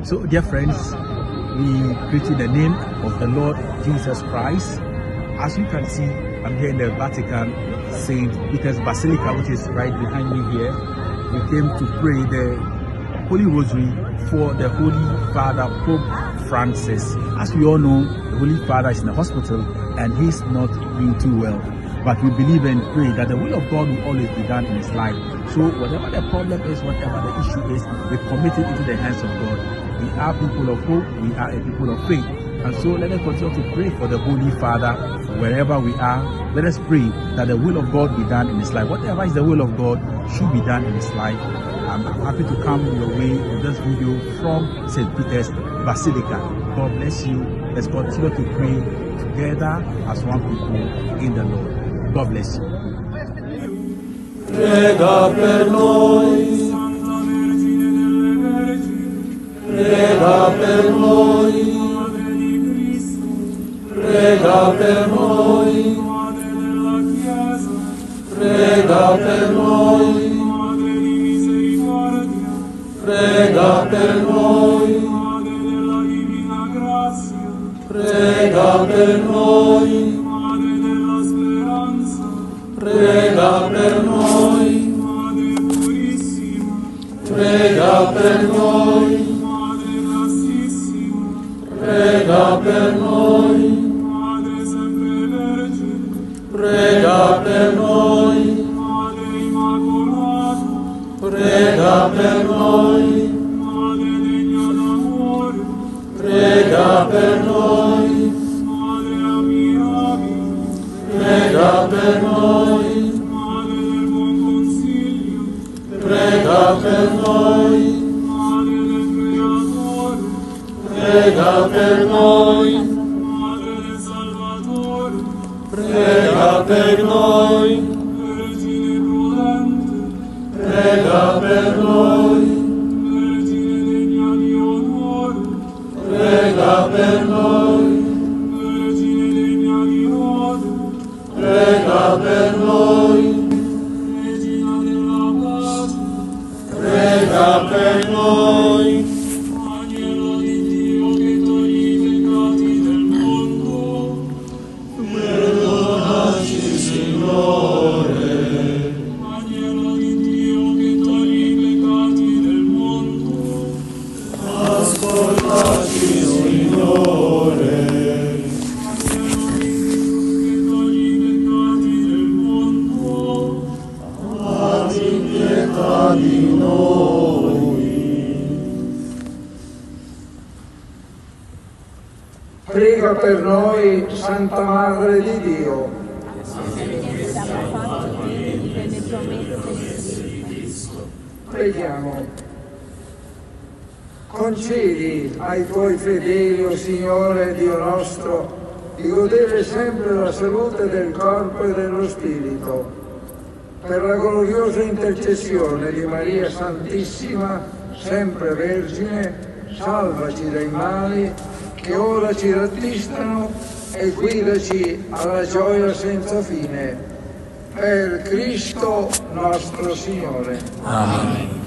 So, dear friends, we greet you in the name of the Lord Jesus Christ. As you can see, I'm here in the Vatican, St. Peter's Basilica, which is right behind me here. We came to pray the Holy Rosary for the Holy Father, Pope Francis. As we all know, the Holy Father is in the hospital and he's not doing too well. But we believe and pray that the will of God will always be done in his life. So whatever the problem is, whatever the issue is, we commit it into the hands of God. We are people of hope, we are a people of faith. And so let us continue to pray for the Holy Father wherever we are. Let us pray that the will of God be done in his life. Whatever is the will of God should be done in his life. I'm happy to come your way with this video from St. Peter's Basilica. God bless you. Let's continue to pray together as one people in the Lord. God bless you. Prega per noi, prega per noi, prega per noi, prega per noi, prega per noi, prega per noi. Prega per noi, prega per noi, prega per noi, prega per noi, prega per noi, prega per noi. Prega per noi, prega per noi, prega per noi, prega per noi, prega per noi, prega per noi. Prega per noi, prega per noi. Agnello di Dio che togli i peccati del mondo, perdonaci, Signore. Agnello di Dio che togli i peccati del mondo, ascoltaci, Signore. Di noi. Prega per noi, Santa Madre di Dio. Preghiamo. Concedi ai tuoi fedeli, o Signore Dio nostro, di godere sempre la salute del corpo e dello spirito. Per la gloriosa intercessione di Maria Santissima, sempre Vergine, salvaci dai mali che ora ci rattristano e guidaci alla gioia senza fine. Per Cristo nostro Signore. Amen.